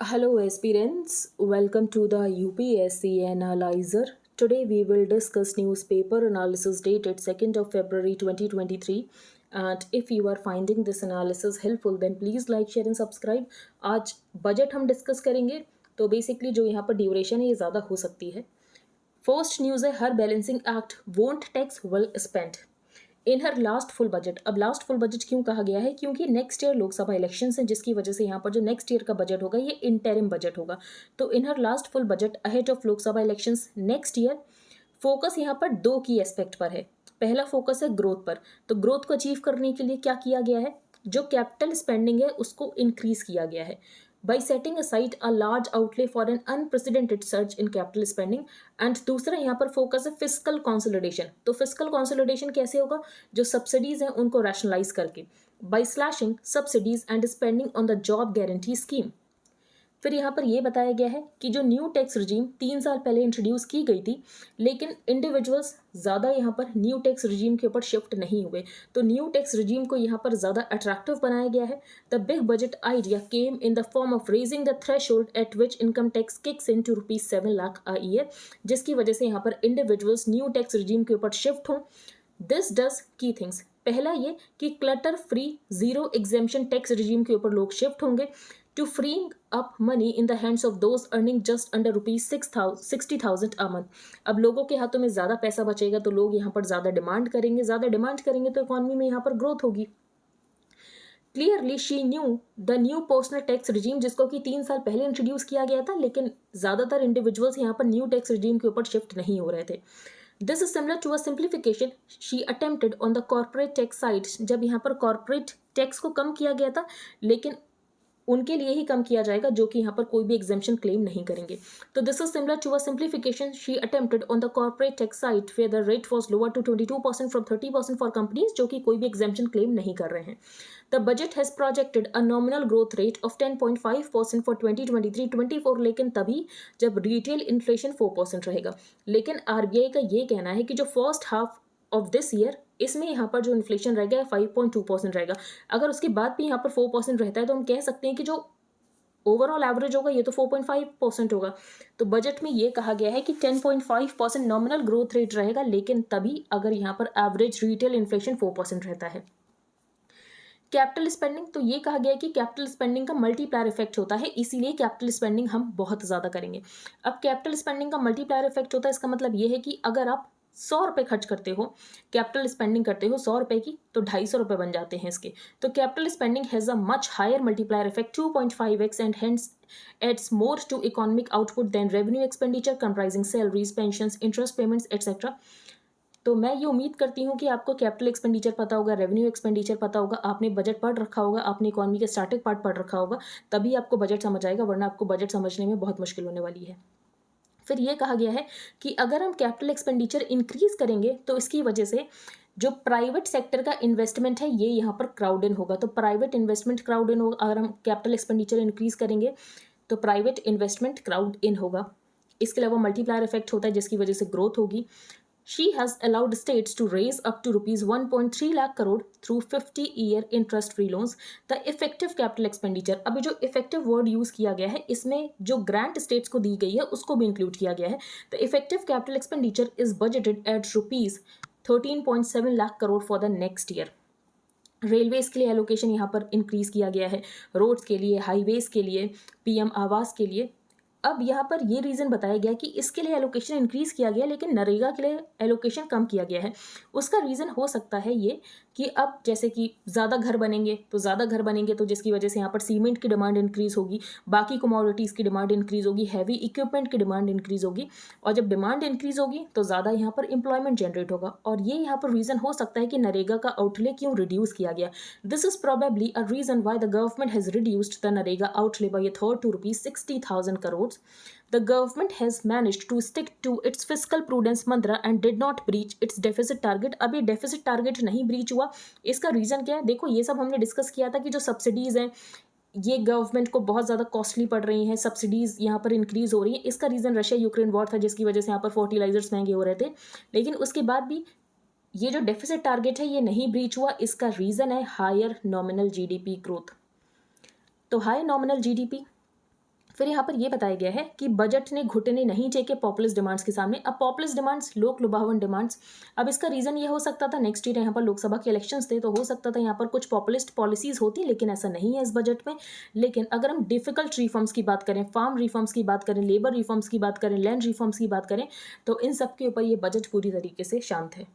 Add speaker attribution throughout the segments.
Speaker 1: Hello, aspirants. Welcome to the UPSC Analyzer. Today we will discuss newspaper analysis dated 2nd of February 2023. And if you are finding this analysis helpful, then please like, share and subscribe. आज budget हम discuss करेंगे तो basically जो यहाँ पर duration है ये ज़्यादा हो सकती है. फर्स्ट न्यूज़ है her balancing act won't tax well spent in her last full budget. अब लास्ट फुल बजट क्यों कहा गया है? क्योंकि नेक्स्ट ईयर लोकसभा इलेक्शंस हैं, जिसकी वजह से यहाँ पर जो नेक्स्ट ईयर का बजट होगा ये इंटरिम बजट होगा. तो in her last full budget ahead of Lok Sabha elections next year focus यहाँ पर दो की एस्पेक्ट पर है. पहला फोकस है ग्रोथ पर. तो ग्रोथ को अचीव करने के लिए क्या किया गया है? जो कैपिटल स्पेंडिंग है उसको इंक्रीज किया गया है by setting aside a large outlay for an unprecedented surge in capital spending. And दूसरा यहाँ पर फोकस है फिस्कल कंसोलिडेशन. तो फिस्कल कंसोलिडेशन कैसे होगा? जो सब्सिडीज हैं उनको रैशनलाइज करके by slashing subsidies and spending on the job guarantee scheme. फिर यहाँ पर यह बताया गया है कि जो न्यू टैक्स रिजीम 3 साल पहले इंट्रोड्यूस की गई थी, लेकिन इंडिविजुअल्स ज़्यादा यहाँ पर न्यू टैक्स रिजीम के ऊपर शिफ्ट नहीं हुए, तो न्यू टैक्स रिजीम को यहाँ पर ज़्यादा अट्रैक्टिव बनाया गया है. The big budget idea came in the form of raising the threshold at which income tax kicks in to ₹7 lakh a year, जिसकी वजह से यहाँ पर इंडिविजुअल्स न्यू टैक्स रिजीम के ऊपर शिफ्ट हों. दिस डज की थिंग्स. पहला ये कि clutter free zero exemption tax regime के ऊपर लोग शिफ्ट होंगे to freeing up money in the hands of those earning just under ₹60,000 a month. अब लोगों के हाथों में ज़्यादा पैसा बचेगा तो लोग यहाँ पर ज़्यादा डिमांड करेंगे तो इकोनॉमी में यहाँ पर ग्रोथ होगी. Clearly she knew the new personal tax regime, जिसको कि 3 साल पहले इंट्रोड्यूस किया गया था, लेकिन ज़्यादातर इंडिविजुअल्स यहाँ पर न्यू टैक्स रिजीम के ऊपर शिफ्ट नहीं हो रहे थे. This is similar to a simplification she attempted on the corporate tax side. जब यहाँ पर कॉर्पोरेट टैक्स को कम किया गया था, लेकिन उनके लिए ही कम किया जाएगा जो कि यहाँ पर कोई भी एग्जेम्पशन क्लेम नहीं करेंगे. तो this is similar to a simplification she attempted on the corporate tax side where the rate was lower to 22% from 30% for companies जो कि कोई भी एग्जेम्पशन क्लेम नहीं कर रहे हैं. The budget has projected a nominal growth rate of 10.5% for 2023-24, लेकिन तभी जब रिटेल इन्फ्लेशन 4% रहेगा. लेकिन आरबीआई का ये कहना है कि जो first half of this year इसमें यहाँ पर जो इन्फ्लेशन रहेगा 5.2% रहेगा. अगर उसके बाद भी यहाँ पर 4% रहता है तो हम कह सकते हैं कि जो ओवरऑल एवरेज होगा ये तो 4.5% होगा. तो बजट में ये कहा गया है कि 10.5% नॉमिनल ग्रोथ रेट रहेगा, लेकिन तभी अगर यहाँ पर एवरेज रिटेल इन्फ्लेशन 4% रहता है. कैपिटल स्पेंडिंग, तो ये कहा गया है कि कैपिटल स्पेंडिंग का मल्टीप्लायर इफेक्ट होता है, इसीलिए कैपिटल स्पेंडिंग हम बहुत ज़्यादा करेंगे. अब कैपिटल स्पेंडिंग का मल्टीप्लायर इफेक्ट होता है, इसका मतलब ये है कि अगर आप 100 रुपये खर्च करते हो, कैपिटल स्पेंडिंग करते हो 100 रुपये की, तो 250 रुपये बन जाते हैं इसके. तो capital spending has a much higher multiplier effect 2.5x and hence adds more to economic output than revenue expenditure comprising salaries, pensions, interest payments etcetera. तो मैं ये उम्मीद करती हूँ कि आपको कैपिटल एक्सपेंडिचर पता होगा, रेवेन्यू एक्सपेंडिचर पता होगा, आपने बजट पढ़ रखा होगा, आपने इकोनॉमी के स्टैटिक पार्ट पढ़ रखा होगा, तभी आपको बजट समझ आएगा, वरना आपको बजट समझने में बहुत मुश्किल होने वाली है. फिर ये कहा गया है कि अगर हम कैपिटल एक्सपेंडिचर इंक्रीज करेंगे तो इसकी वजह से जो प्राइवेट सेक्टर का इन्वेस्टमेंट है ये यहाँ पर क्राउड इन होगा. तो प्राइवेट इन्वेस्टमेंट क्राउड इन होगा. अगर हम कैपिटल एक्सपेंडिचर इंक्रीज करेंगे तो प्राइवेट इन्वेस्टमेंट क्राउड इन होगा. इसके अलावा मल्टीप्लायर इफेक्ट होता है जिसकी वजह से ग्रोथ होगी. She has allowed states to raise up to ₹1.3 lakh crore through 50-year interest-free loans. The effective capital expenditure, अभी जो effective word यूज़ किया गया है इसमें जो grant states को दी गई है उसको भी include किया गया है. The effective capital expenditure is budgeted at ₹13.7 lakh crore for the next year. Railways के लिए एलोकेशन यहाँ पर इंक्रीज किया गया है, रोड्स के लिए, हाईवेज के लिए, पीएम आवास के लिए. अब यहाँ पर ये रीज़न बताया गया कि इसके लिए एलोकेशन इंक्रीज किया गया लेकिन नरेगा के लिए एलोकेशन कम किया गया है. उसका रीज़न हो सकता है ये कि अब जैसे कि ज़्यादा घर बनेंगे तो जिसकी वजह से यहाँ पर सीमेंट की डिमांड इंक्रीज़ होगी, बाकी कमोडिटीज़ की डिमांड इंक्रीज़ होगी, हैवी इक्विपमेंट की डिमांड इंक्रीज़ होगी, और जब डिमांड इंक्रीज़ होगी तो ज़्यादा यहाँ पर एम्प्लॉयमेंट जनरेट होगा. और ये यहाँ पर रीज़न हो सकता है कि नरेगा का आउटले क्यों रिड्यूस किया गया. This is probably a reason why the government has reduced the NREGA outlay by a third to ₹60,000 crore. The government has managed to stick to its fiscal prudence mantra and did not breach its deficit target. अब ये deficit target नहीं breach हुआ. इसका reason क्या है? देखो ये सब हमने डिस्कस किया था कि जो सब्सिडीज़ हैं ये गवर्नमेंट को बहुत ज़्यादा कॉस्टली पड़ रही हैं, सब्सिडीज़ यहाँ पर इंक्रीज़ हो रही हैं. इसका रीज़न रशिया यूक्रेन वॉर था जिसकी वजह से यहाँ पर फर्टिलाइजर्स महंगे हो रहे थे. लेकिन उसके बाद भी ये जो डेफिसिट टारगेट है ये नहीं ब्रीच हुआ. इसका रीज़न है हायर नॉमिनल जीडीपी ग्रोथ. तो हाई नॉमिनल जीडीपी फिर यहाँ पर ये बताया गया है कि बजट ने घुटने नहीं टेके पॉपुलिस्ट डिमांड्स के सामने। अब पॉपुलिस्ट डिमांड्स, लोक लुभावन डिमांड्स, अब इसका रीजन ये हो सकता था नेक्स्ट ईयर यहाँ पर लोकसभा के इलेक्शंस थे, तो हो सकता था यहाँ पर कुछ पॉपुलिस्ट पॉलिसीज होती, लेकिन ऐसा नहीं है इस बजट में। लेकिन अगर हम डिफिकल्ट रिफॉर्म्स की बात करें, फार्म रिफॉर्म्स की बात करें, लेबर रिफॉर्म्स की बात करें, लैंड रिफॉर्म्स की बात करें, तो इन सब के ऊपर ये बजट पूरी तरीके से शांत है।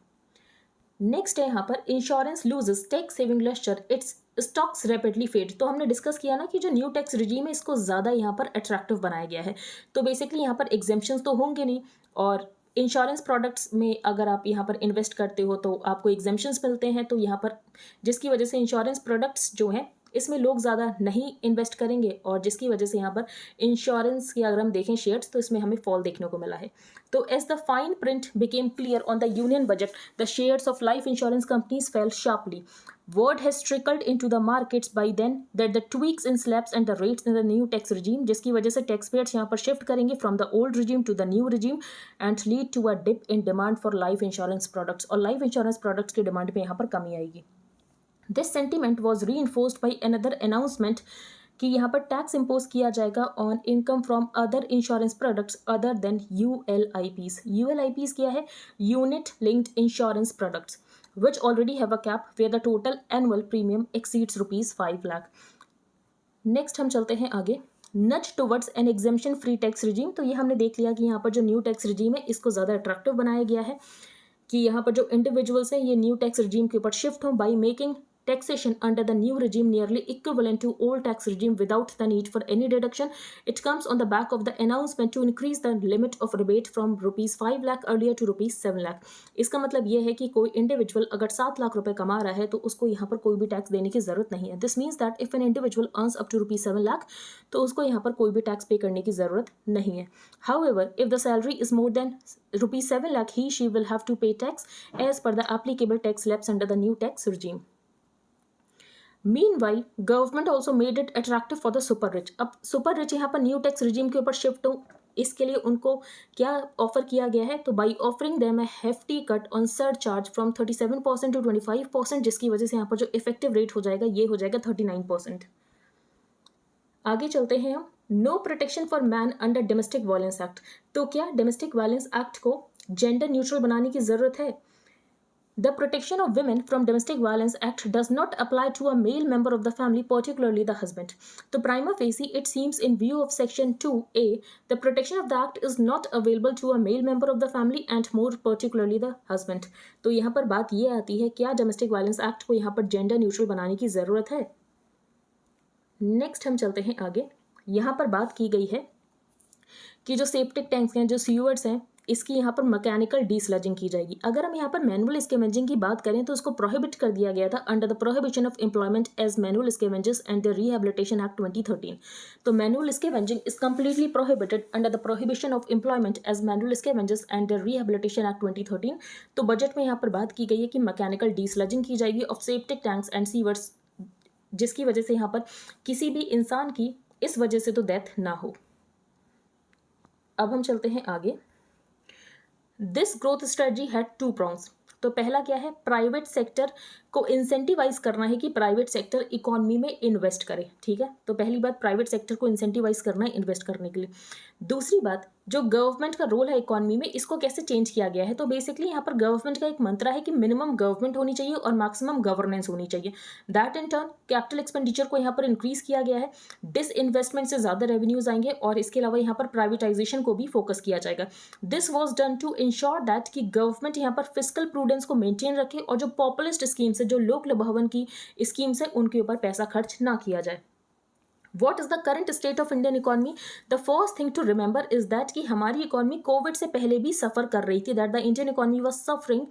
Speaker 1: नेक्स्ट है यहाँ पर insurance loses tax saving lecture its stocks rapidly fade. तो हमने डिस्कस किया ना कि जो न्यू टैक्स रिजीम है इसको ज़्यादा यहाँ पर अट्रैक्टिव बनाया गया है। तो बेसिकली यहाँ पर एग्जेम्पशंस तो होंगे नहीं, और इंश्योरेंस प्रोडक्ट्स में अगर आप यहाँ पर इन्वेस्ट करते हो तो आपको एग्जेम्पशंस मिलते हैं, तो यहाँ पर जिसकी वजह से इंश्योरेंस प्रोडक्ट्स जो हैं इसमें लोग ज़्यादा नहीं इन्वेस्ट करेंगे, और जिसकी वजह से यहाँ पर इंश्योरेंस की अगर हम देखें शेयर्स तो इसमें हमें फॉल देखने को मिला है। तो as the fine print became clear on the union budget, the shares of life insurance companies fell sharply. Word has trickled into the markets by then that the tweaks in slabs and the rates in the new tax regime, जिसकी वजह से tax payers यहाँ पर shift करेंगे from the old regime to the new regime and lead to a dip in demand for life insurance products, और life insurance products की demand में यहाँ पर कमी आएगी। This sentiment was reinforced by another announcement कि यहाँ पर टैक्स इम्पोज किया जाएगा on income from other insurance products other than ULIPs। ULIPs क्या है? Unit linked insurance products which already have a cap where the total annual premium exceeds ₹5 lakh। Next हम चलते हैं आगे, nudge towards an exemption free tax regime. तो ये हमने देख लिया कि यहाँ पर जो न्यू टैक्स रिजीम है इसको ज़्यादा अट्रैक्टिव बनाया गया है कि यहाँ पर जो इंडिविजुअल्स हैं ये न्यू टैक्स रिजीम के ऊपर शिफ्ट हों by making taxation under the new regime nearly equivalent to old tax regime without the need for any deduction. It comes on the back of the announcement to increase the limit of rebate from ₹5 lakh earlier to ₹7 lakh। इसका मतलब ये है कि कोई individual अगर 7 लाख रुपए कमा रहा है तो उसको यहाँ पर कोई भी टैक्स देने की जरूरत नहीं है। This means that if an individual earns up to ₹7 lakh तो उसको यहाँ पर कोई भी टैक्स पे करने की जरूरत नहीं है। However, if the salary is more than ₹7 lakh, she will have to pay tax as per the applicable tax slabs under the new tax regime. Meanwhile, government also made it attractive for the super rich। अब super rich यहाँ पर new tax regime के ऊपर shift हो, इसके लिए उनको क्या ऑफर किया गया है? तो by offering them a hefty cut on surcharge from 37% to 25%, जिसकी वजह से यहाँ पर जो इफेक्टिव रेट हो जाएगा ये हो जाएगा 39%। आगे चलते हैं हम, no protection for man under domestic violence act. तो क्या डोमेस्टिक वायलेंस एक्ट को जेंडर न्यूट्रल बनाने की जरूरत है? The Protection of Women from Domestic Violence Act does not apply to a male member of the family, particularly the husband. तो prima facie, it seems in view of Section 2A, the protection of the act is not available to a male member of the family and more particularly the husband। तो यहाँ पर बात ये आती है, क्या domestic violence act को यहाँ पर जेंडर न्यूट्रल बनाने की ज़रूरत है? नेक्स्ट हम चलते हैं आगे, यहाँ पर बात की गई है कि जो सेप्टिक टैंक्स हैं, जो सीवर्स हैं, इसकी यहाँ पर मैकेनिकल डीस्लजिंग की जाएगी। अगर हम यहाँ पर मैनुअल स्कैवेंजिंग की बात करें तो उसको प्रोहिबिट कर दिया गया था under the prohibition of employment as manual scavengers and the rehabilitation act 2013। तो manual scavenging is completely prohibited under the prohibition of employment as manual scavengers and the rehabilitation act 2013। तो बजट में यहाँ पर बात की गई है कि मैकेनिकल डीस्लजिंग की जाएगी of septic tanks and sewers, जिसकी वजह से यहाँ पर किसी भी इंसान की इस वजह से तो डेथ ना हो। अब हम चलते हैं आगे, this growth strategy had 2 prongs। तो पहला क्या है? प्राइवेट सेक्टर को इंसेंटिवाइज करना है कि प्राइवेट सेक्टर इकोनॉमी में इन्वेस्ट करे। ठीक है, तो पहली बात प्राइवेट सेक्टर को इंसेंटिवाइज करना है इन्वेस्ट करने के लिए। दूसरी बात, जो गवर्नमेंट का रोल है इकोनॉमी में, इसको कैसे चेंज किया गया है? तो बेसिकली यहाँ पर गवर्नमेंट का एक मंत्र है कि मिनिमम गवर्नमेंट होनी चाहिए और मैक्सिमम गवर्नेंस होनी चाहिए। That in turn capital expenditure को यहाँ पर इंक्रीज किया गया है, डिस इन्वेस्टमेंट से ज़्यादा रेवेन्यूज आएंगे और इसके अलावा यहाँ पर प्राइवेटाइजेशन को भी फोकस किया जाएगा। This was done to ensure that कि गवर्नमेंट यहाँ पर फिस्कल प्रूडेंस को मेंटेन रखे और जो पॉपुलिस्ट स्कीम्स है, जो लोक लुभावन की स्कीम्स है, उनके ऊपर पैसा खर्च ना किया जाए। What is the current state of Indian economy? The first thing to remember is that कि हमारी इकोनॉमी कोविड से पहले भी सफ़र कर रही थी। That the Indian economy was suffering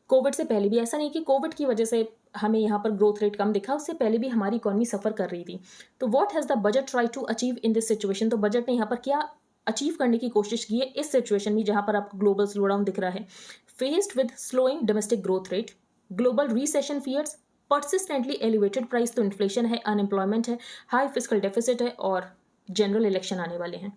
Speaker 1: Covid से पहले भी। ऐसा नहीं कि कोविड की वजह से हमें यहाँ पर ग्रोथ रेट कम दिखा, उससे पहले भी हमारी इकोनॉमी सफ़र कर रही थी। तो what has the budget try to achieve in this situation? तो बजट ने यहाँ पर क्या अचीव करने की कोशिश की है इस सिचुएशन में जहाँ पर आपको ग्लोबल स्लोडाउन दिख रहा है? Faced with slowing domestic growth rate, global recession fears, persistently elevated price, तो इन्फ्लेशन है, अनएम्प्लॉयमेंट है, हाई फिस्कल डेफिसिट है और जनरल इलेक्शन आने वाले हैं।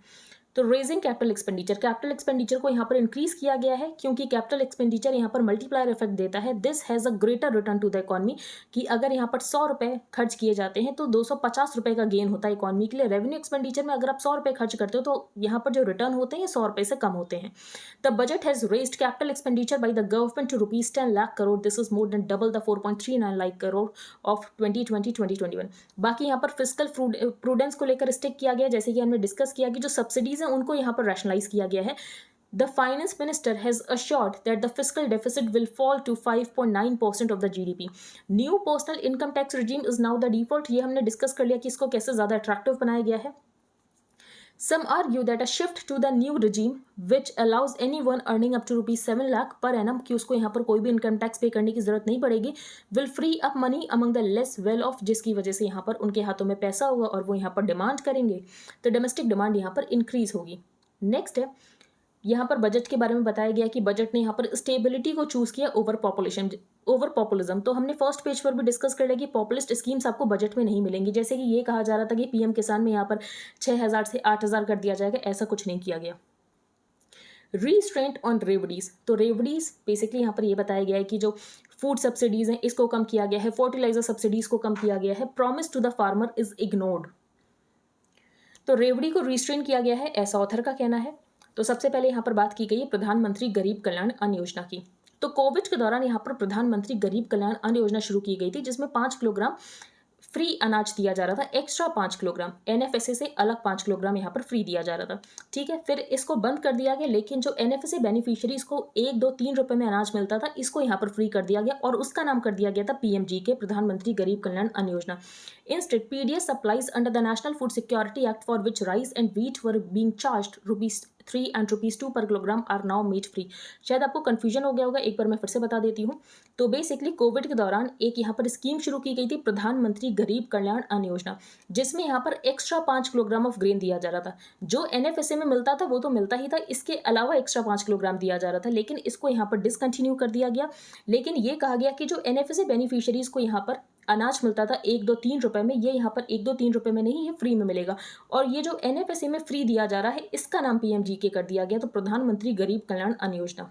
Speaker 1: तो रेजिंग कैपिटल एक्सपेंडिचर को यहाँ पर इंक्रीज किया गया है क्योंकि कैपिटल एक्सपेंडिचर यहाँ पर मल्टीप्लायर इफेक्ट देता है। This has a greater return to the economy, कि अगर यहाँ पर 100 रुपये खर्च किए जाते हैं तो 250 रुपये का गेन होता है इकॉनमी के लिए। रेवेन्यू एक्सपेंडिचर में अगर आप 100 रुपये खर्च करते हो तो यहाँ पर जो रिटर्न होते हैं 100 रुपये से कम होते हैं। The budget has raised capital expenditure by the government to ₹10 lakh crore. This is more than double the 4.39 lakh crore of 2020-2021। बाकी यहाँ पर फिस्कल प्रूडेंस को लेकर स्टिक किया गया, जैसे कि हमने डिस्कस किया कि जो सब्सिडीज हैं उनको यहाँ पर रैशनलाइज किया गया है। The finance minister has assured that the fiscal deficit will fall to 5.9% of the GDP. New personal income tax regime is now the default. ये हमने डिस्कस कर लिया कि इसको कैसे ज़्यादा अट्रैक्टिव बनाया गया है। Some argue that a shift to the new regime, which allows anyone earning up to ₹7 lakh per annum, कि उसको यहाँ पर कोई भी इनकम टैक्स पे करने की जरूरत नहीं पड़ेगी, will free up money among the less well off, जिसकी वजह से यहाँ पर उनके हाथों में पैसा होगा और वो यहाँ पर डिमांड करेंगे, तो डोमेस्टिक डिमांड यहाँ पर इंक्रीज होगी। नेक्स्ट है, यहाँ पर बजट के बारे में बताया गया कि बजट ने यहाँ पर स्टेबिलिटी को चूज किया ओवर पॉपुलिज्म। तो हमने फर्स्ट पेज पर भी डिस्कस कर लिया कि पॉपुलिस्ट स्कीम्स आपको बजट में नहीं मिलेंगी, जैसे कि ये कहा जा रहा था कि पीएम किसान में यहाँ पर 6,000 से 8,000 कर दिया जाएगा, ऐसा कुछ नहीं किया गया। रीस्ट्रेंट ऑन रेवडीज, तो रेवडीज बेसिकली यहाँ पर ये बताया गया है कि जो फूड सब्सिडीज हैं इसको कम किया गया है, फर्टिलाइजर सब्सिडीज को कम किया गया है। Promise to the farmer is ignored, तो रेवड़ी को रिस्ट्रेन किया गया है, ऐसा ऑथर का कहना है। तो सबसे पहले यहाँ पर बात की गई है प्रधानमंत्री गरीब कल्याण अन्न योजना की। तो कोविड के दौरान यहाँ पर प्रधानमंत्री गरीब कल्याण अन्न योजना शुरू की गई थी, जिसमें 5 किलोग्राम फ्री अनाज दिया जा रहा था, एक्स्ट्रा 5 किलोग्राम, एनएफएसए से अलग 5 किलोग्राम यहाँ पर फ्री दिया जा रहा था। ठीक है, फिर इसको बंद कर दिया गया, लेकिन जो एनएफएसए बेनिफिशियरीज को 1, 2, 3 रुपए में अनाज मिलता था, इसको यहाँ पर फ्री कर दिया गया और उसका नाम कर दिया गया था पीएमजीके, प्रधानमंत्री गरीब Kalyan Anna Yojana. Instead PDS supplies under the National Food Security Act for which rice and wheat were being charged ₹3 and ₹2 per kilogram are now made free. शायद आपको कंफ्यूजन हो गया होगा, एक बार मैं फिर से बता देती हूँ। तो बेसिकली कोविड के दौरान एक यहाँ पर स्कीम शुरू की गई थी, प्रधानमंत्री गरीब कल्याण अन्न योजना, जिसमें यहाँ पर एक्स्ट्रा 5 किलोग्राम ऑफ ग्रेन दिया जा रहा था। जो एनएफएसए में मिलता था वो तो मिलता ही था, इसके अलावा एक्स्ट्रा 5 किलोग्राम दिया जा रहा था, लेकिन इसको यहाँ पर डिसकंटिन्यू कर दिया गया। लेकिन ये कहा गया कि जो एनएफएसए बेनिफिशियरीज को यहाँ पर अनाज मिलता था 1, 2, 3 रुपए में, ये यहाँ पर 1, 2, 3 रुपए में नहीं, ये फ्री में मिलेगा। और ये जो एनएफएसए में फ्री दिया जा रहा है, इसका नाम पीएमजीके कर दिया गया, तो प्रधानमंत्री गरीब कल्याण अन्न योजना।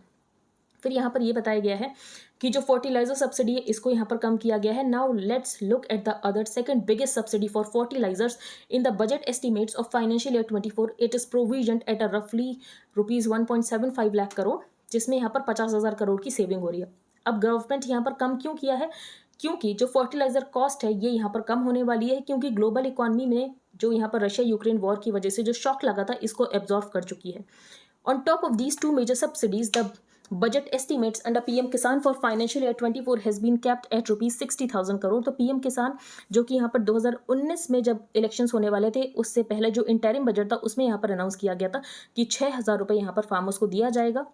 Speaker 1: फिर यहाँ पर ये बताया गया है कि जो फर्टिलाइजर सब्सिडी है इसको यहाँ पर कम किया गया है। Now let's look at the other second biggest subsidy for fertilisers in the budget estimates of financial year 24। It is provisioned at a रफली ₹1.75 लाख करोड़, जिसमें यहाँ पर 50,000 करोड़ की सेविंग हो रही है। अब गवर्नमेंट यहाँ पर कम क्यों किया है? क्योंकि जो फर्टिलाइजर कॉस्ट है ये यहाँ पर कम होने वाली है, क्योंकि ग्लोबल इकोनॉमी में जो यहाँ पर रशिया यूक्रेन वॉर की वजह से जो शॉक लगा था इसको एब्जॉर्व कर चुकी है। On top of these 2 major subsidies, the budget estimates under PM Kisan for financial year 24 has been capped at ₹60,000 crore. तो पीएम किसान जो कि यहाँ पर 2019 में जब इलेक्शंस होने वाले थे उससे पहले जो इंटरिम बजट था उसमें यहाँ पर अनाउंस किया गया था कि 6,000 रुपये यहाँ पर फार्मर्स को दिया जाएगा,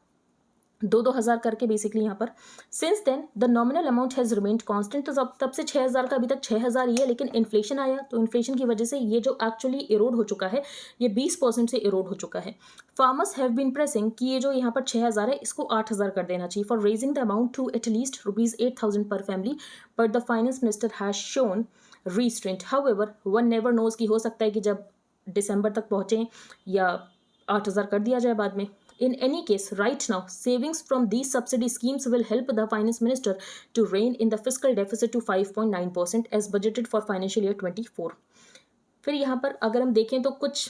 Speaker 1: 2-2 हज़ार करके बेसिकली यहाँ पर। Since then the nominal amount has remained constant, तो तब से 6,000 का अभी तक 6,000 ही है, लेकिन इन्फ्लेशन आया तो इन्फ्लेशन की वजह से ये जो एक्चुअली इरोड हो चुका है ये 20% से इरोड हो चुका है। फार्मर्स हैव बीन प्रेसिंग कि ये जो यहाँ पर 6,000 है इसको 8,000 कर देना चाहिए for raising the amount to at least ₹8,000 per family, but the finance minister has shown restraint. However one never knows कि हो सकता है कि जब दिसंबर तक पहुँचें या 8,000 कर दिया जाए बाद में। In any case, right now, savings from these subsidy schemes will help the finance minister to rein in the fiscal deficit to 5.9% as budgeted for financial year 24. फिर यहाँ पर अगर हम देखें तो कुछ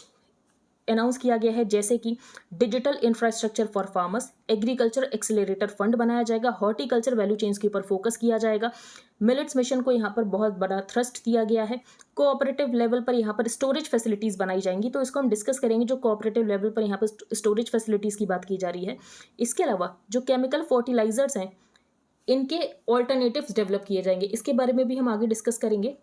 Speaker 1: अनाउंस किया गया है, जैसे कि digital infrastructure for farmers, agriculture accelerator fund बनाया जाएगा, हॉर्टिकल्चर वैल्यू चेन्स के ऊपर फोकस किया जाएगा, मिलेट्स मिशन को यहाँ पर बहुत बड़ा थ्रस्ट दिया गया है, कोऑपरेटिव लेवल पर यहाँ पर स्टोरेज फैसिलिटीज़ बनाई जाएंगी, तो इसको हम डिस्कस करेंगे जो कोऑपरेटिव लेवल पर यहाँ पर स्टोरेज फैसिलिटीज़ की बात की जा रही है। इसके अलावा जो केमिकल फर्टिलाइजर्स हैं इनके ऑल्टरनेटिव्स डेवलप किए जाएंगे, इसके बारे में भी हम आगे डिस्कस करेंगे।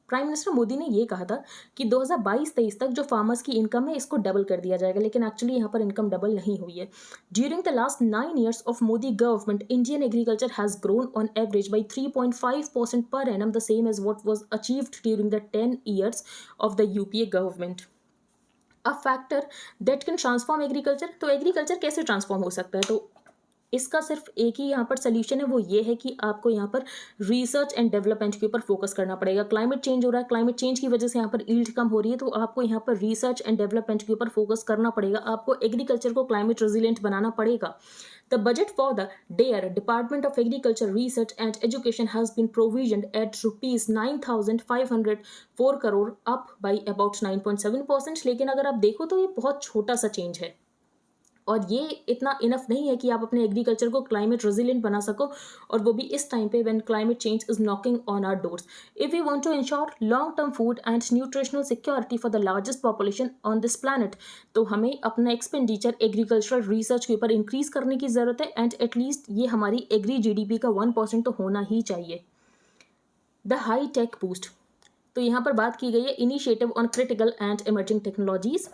Speaker 1: प्राइम मिनिस्टर मोदी ने ये कहा था कि 2022-23 तक जो फार्मर्स की इनकम है इसको डबल कर दिया जाएगा, लेकिन एक्चुअली यहाँ पर इनकम डबल नहीं हुई है। During the last 9 years of Modi government, Indian agriculture has grown on average by 3.5% per annum, the same as what was achieved during the 10 years of the UPA government. A factor that can transform agriculture, तो agriculture कैसे transform हो सकता है? तो इसका सिर्फ एक ही यहाँ पर सोल्यूशन है, वो ये है कि आपको यहाँ पर रिसर्च एंड डेवलपमेंट के ऊपर फोकस करना पड़ेगा। क्लाइमेट चेंज हो रहा है, क्लाइमेट चेंज की वजह से यहाँ पर यील्ड कम हो रही है, तो आपको यहाँ पर रिसर्च एंड डेवलपमेंट के ऊपर फोकस करना पड़ेगा। आपको एग्रीकल्चर को क्लाइमेट रेजिलिएंट बनाना पड़ेगा। The budget for the DARE, Department of Agriculture Research and Education, has been provisioned at rupees 9,504 crore, up by about 9.7%। लेकिन अगर आप देखो तो ये बहुत छोटा सा चेंज है, और ये इतना इनफ नहीं है कि आप अपने एग्रीकल्चर को क्लाइमेट रेजिलिएंट बना सको, और वो भी इस टाइम पे when climate change is knocking on our doors. If you want to ensure long term food and nutritional security for the largest population on this planet, तो हमें अपना एक्सपेंडिचर एग्रीकल्चरल रिसर्च के ऊपर इंक्रीज करने की जरूरत है, एंड एटलीस्ट ये हमारी एग्री जीडीपी का 1% तो होना ही चाहिए। द हाई टेक बूस्ट, तो यहाँ पर बात की गई है initiative on critical and emerging technologies.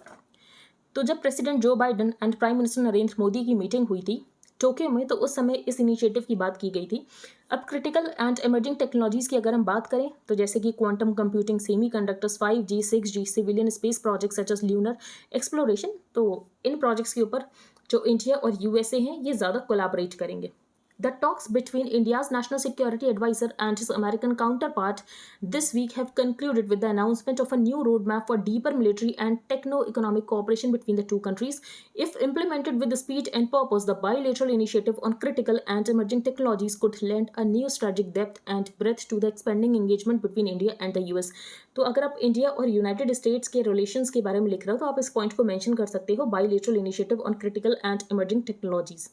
Speaker 1: तो जब president Joe Biden and prime minister Narendra Modi की मीटिंग हुई थी टोक्यो में, तो उस समय इस इनिशिएटिव की बात की गई थी। अब क्रिटिकल एंड इमर्जिंग टेक्नोलॉजीज़ की अगर हम बात करें, तो जैसे कि quantum computing, semiconductors, 5G, 6G, civilian space projects such as lunar exploration, तो इन प्रोजेक्ट्स के ऊपर जो इंडिया और यूएसए हैं ये ज़्यादा कोलैबोरेट करेंगे। The talks between India's National Security Advisor and his American counterpart this week have concluded with the announcement of a new roadmap for deeper military and techno-economic cooperation between the two countries. If implemented with the speed and purpose, the bilateral initiative on critical and emerging technologies could lend a new strategic depth and breadth to the expanding engagement between India and the US. तो अगर आप India और United states के relations के बारे में लिख रहे हो, तो आप इस पॉइंट को मेंशन कर सकते हो, bilateral initiative on critical and emerging technologies।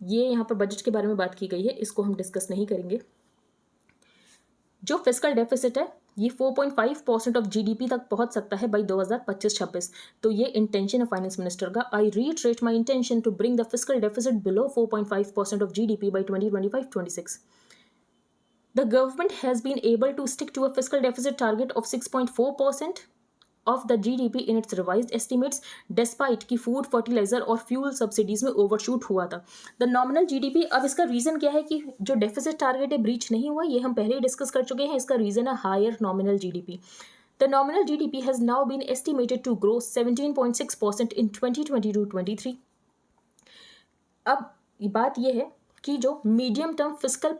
Speaker 1: ये यहाँ पर बजट के बारे में बात की गई है, इसको हम डिस्कस नहीं करेंगे। जो फिस्कल डेफिसिट है ये 4.5% ऑफ जीडीपी तक पहुंच सकता है बाई 2025-26। तो ये इंटेंशन है फाइनेंस मिनिस्टर का। I reiterate my intention to bring the fiscal deficit below 4.5% of GDP by 2025-26। The government has been able to stick to a fiscal deficit target of 6.4% of the GDP in its revised estimates, despite कि food, fertiliser और fuel subsidies में overshoot हुआ था। The nominal GDP, अब इसका reason क्या है कि जो डेफिसिट टारगेट है ब्रीच नहीं हुआ, ये हम पहले ही डिस्कस कर चुके हैं। इसका रीजन है higher nominal GDP. The nominal GDP has now been estimated to grow 17.6% in 2022-23। अब बात यह है कि जो medium term fiscal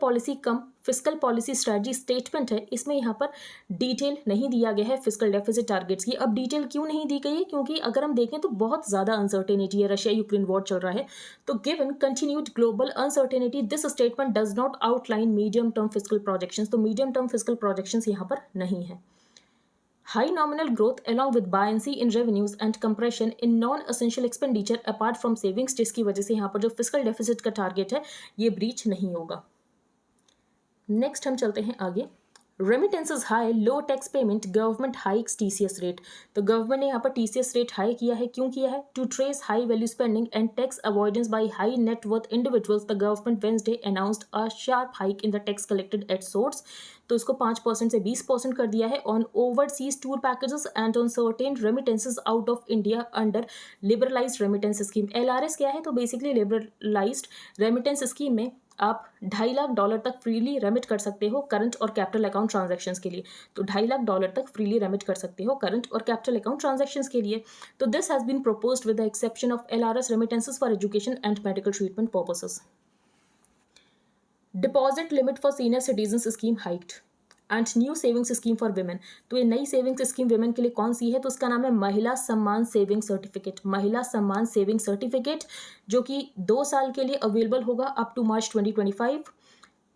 Speaker 1: policy strategy statement है, इसमें यहाँ पर डिटेल नहीं दिया गया है फिस्कल डेफिसिट टारगेट्स की। अब डिटेल क्यों नहीं दी गई है? क्योंकि अगर हम देखें तो बहुत ज़्यादा अनसर्टेनिटी है, रशिया यूक्रेन वॉर चल रहा है। तो given continued global uncertainty, this statement does not outline medium term fiscal projections. तो मीडियम टर्म फिस्कल प्रोजेक्शंस यहाँ पर नहीं है। High nominal growth along with buoyancy in revenues and compression in non-essential expenditure apart from savings, जिसकी वजह से यहाँ पर जो फिस्कल डेफिसिट का टारगेट है ये ब्रीच नहीं होगा। नेक्स्ट हम चलते हैं आगे। Remittances high, low tax payment, government hikes TCS rate. तो गवर्नमेंट ने यहाँ पर टीसीएस रेट हाई किया है। क्यों किया है? To trace high value spending and tax avoidance by high net worth individuals, the government Wednesday announced a sharp hike in the tax collected at source. तो इसको 5% से 20% कर दिया है on overseas tour packages and on certain remittances out of India under liberalised remittance scheme. LRS क्या है? तो basically liberalised remittance scheme में आप $2.5 लाख तक फ्रीली रेमिट कर सकते हो करंट और कैपिटल अकाउंट ट्रांजैक्शंस के लिए। तो $2.5 लाख तक फ्रीली रेमिट कर सकते हो करंट और कैपिटल अकाउंट ट्रांजैक्शंस के लिए। तो this has been proposed with the exception of LRS remittances for education and medical treatment purposes. Deposit limit for senior citizens scheme hiked and new savings scheme for women. तो ये नई savings scheme women के लिए कौन सी है? तो उसका नाम है महिला सम्मान सेविंग सर्टिफिकेट। महिला सम्मान सेविंग सर्टिफिकेट जो कि 2 साल के लिए अवेलेबल होगा अप टू मार्च 2025,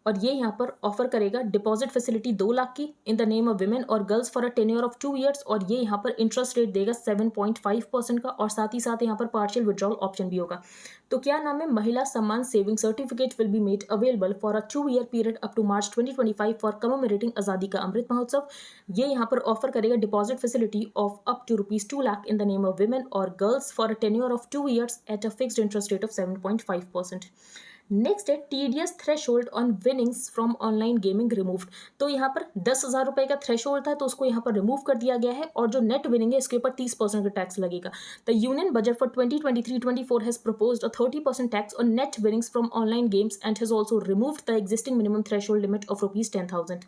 Speaker 1: और ये यहाँ पर ऑफर करेगा डिपॉजिट फैसिलिटी 2 लाख की in the name of women और girls for a tenure of 2 years, और ये यहाँ पर इंटरेस्ट रेट देगा 7.5% का, और साथ ही साथ यहाँ पर पार्शियल विड्रॉल ऑप्शन भी होगा। तो क्या नाम है? Mahila Samman saving certificate will be made available for a 2-year period up to March 2025 for commemorating Azadi ka Amrit Mahotsav. ये यहाँ पर ऑफर करेगा deposit facility of up to ₹2 lakh in the name of women और girls for a tenure of 2 years at a fixed interest rate of 7.5%। Next है TDS threshold on winnings from online gaming removed. तो यहाँ पर 10,000 रुपये का threshold था, तो उसको यहाँ पर रिमूव कर दिया गया है, और जो नेट विनिंग है इसके ऊपर 30% का टैक्स लगेगा। The union budget for 2023-24 has proposed a 30% tax on net winnings from online games and has also removed the existing minimum threshold limit of ₹10,000।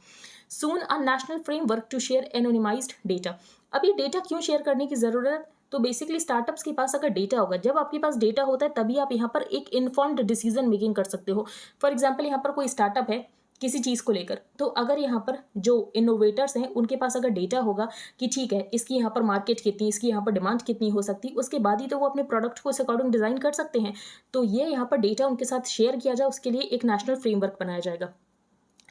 Speaker 1: Soon a national framework to share anonymized data। अब ये data क्यों share करने की ज़रूरत तो basically startups के पास अगर data होगा, जब आपके पास डेटा होता है तभी आप यहाँ पर एक इन्फॉर्म्ड डिसीजन मेकिंग कर सकते हो। फॉर एग्जाम्पल यहाँ पर कोई स्टार्टअप है किसी चीज़ को लेकर, तो अगर यहाँ पर जो इनोवेटर्स हैं उनके पास अगर डेटा होगा कि ठीक है इसकी यहाँ पर मार्केट कितनी, इसकी यहाँ पर डिमांड कितनी हो सकती, उसके बाद ही तो वो अपने प्रोडक्ट को उस अकॉर्डिंग डिज़ाइन कर सकते हैं। तो ये यहाँ पर डेटा उनके साथ शेयर किया जाए, उसके लिए एक नेशनल फ्रेमवर्क बनाया जाएगा।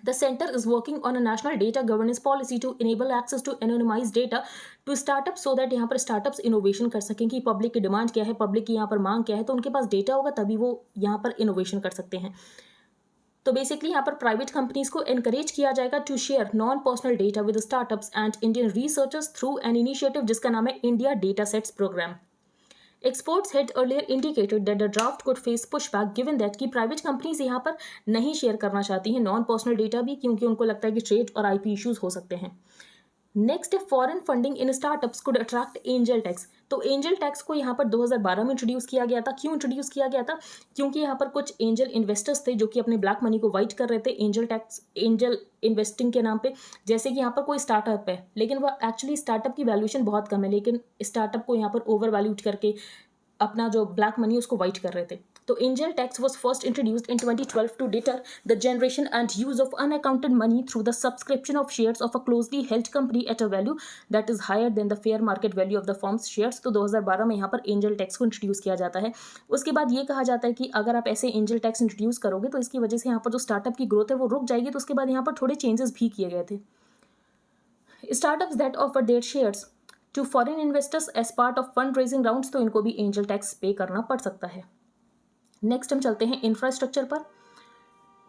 Speaker 1: The center is working on a national data governance policy to enable access to anonymized data to startups so that यहाँ पर startups innovation कर सकें कि पब्लिक की डिमांड क्या है, पब्लिक की यहाँ पर मांग क्या है, तो उनके पास डेटा होगा तभी वो यहाँ पर इनोवेशन कर सकते हैं। तो बेसिकली यहाँ पर प्राइवेट कंपनीज को एनकरेज किया जाएगा to share non personal data with startups and Indian researchers through an initiative जिसका नाम है India data sets programme. Exports had earlier indicated that the draft could face pushback given that कि private companies यहाँ पर नहीं share करना चाहती हैं नॉन पर्सनल डेटा भी, क्योंकि उनको लगता है कि ट्रेड और आईपी इश्यूज हो सकते हैं। Next, foreign funding in startups could attract angel tax. तो एंजल टैक्स को यहाँ पर 2012 में इंट्रोड्यूस किया गया था। क्यों इंट्रोड्यूस किया गया था? क्योंकि यहाँ पर कुछ एंजल इन्वेस्टर्स थे जो कि अपने ब्लैक मनी को वाइट कर रहे थे एंजल टैक्स, एंजल इन्वेस्टिंग के नाम पे। जैसे कि यहाँ पर कोई स्टार्टअप है लेकिन वह एक्चुअली स्टार्टअप की वैल्यूएशन बहुत कम है, लेकिन स्टार्टअप को यहाँ पर ओवर वैल्यूड करके अपना जो ब्लैक मनी उसको वाइट कर रहे थे। तो angel tax was first introduced in 2012 to deter the generation and use of unaccounted money through the subscription of shares of a closely held company at a value that is higher than the fair market value of the firm's shares. तो 2012 में यहाँ पर angel tax को introduce किया जाता है। उसके बाद ये कहा जाता है कि अगर आप ऐसे एंजल टैक्स इंट्रोड्यूस करोगे तो इसकी वजह से यहाँ पर जो स्टार्टअप की ग्रोथ है वो रुक जाएगी। तो उसके बाद यहाँ पर थोड़े चेंजेस भी किए गए थे। Startups that offer their shares to foreign investors as part of fund raising rounds, तो इनको भी एंजल टैक्स पे करना पड़ सकता है। नेक्स्ट हम चलते हैं इंफ्रास्ट्रक्चर पर।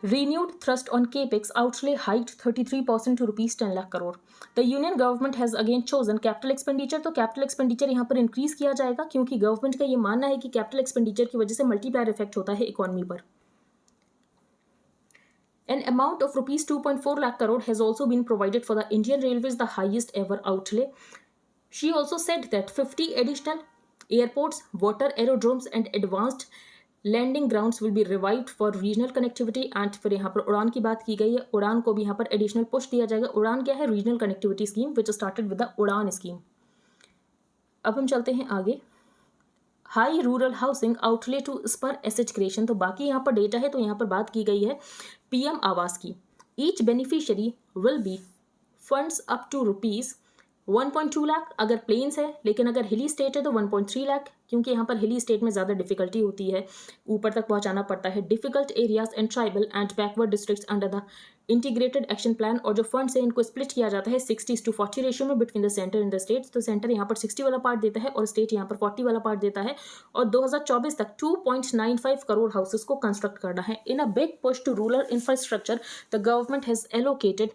Speaker 1: Renewed thrust on capex outlay hiked 33% to rupees 10 lakh crore. The union government has again chosen capital expenditure। तो कैपिटल एक्सपेंडिचर यहाँ पर इंक्रीज किया जाएगा क्योंकि गवर्नमेंट का ये मानना है कि कैपिटल एक्सपेंडिचर की वजह से मल्टीप्लायर इफेक्ट होता है इकोनॉमी पर। An amount of rupees 2.4 lakh crore has also been provided for the Indian Railways, the highest ever outlay. She also said that 50 additional airports, water aerodromes and advanced landing grounds will be revived for regional connectivity and फिर यहाँ पर उड़ान की बात की गई है। उड़ान को भी यहाँ पर एडिशनल पुश दिया जाएगा। उड़ान क्या है? Regional connectivity scheme which started with the Udan scheme. अब हम चलते हैं आगे। High rural housing outlay to spur asset creation. तो बाकी यहाँ पर डेटा है तो यहाँ पर बात की गई है पीएम आवास की। Each beneficiary will be funds up to rupees 1.2 lakh अगर प्लेन्स है, लेकिन अगर हिली स्टेट है तो 1.3 लाख, क्योंकि यहाँ पर हिली स्टेट में ज़्यादा डिफिकल्टी होती है, ऊपर तक पहुँचाना पड़ता है। Difficult areas and tribal and backward districts under the integrated action plan. और जो फंड्स है इनको स्प्लिट किया जाता है 60:40 रेशियो में between the centre and the states. तो सेंटर यहाँ पर 60 वाला पार्ट देता है और स्टेट यहाँ पर 40 वाला पार्ट देता है। और 2024 तक 2.95 करोड़ हाउसेस को कंस्ट्रक्ट करना है। In a big push to rural infrastructure the government has allocated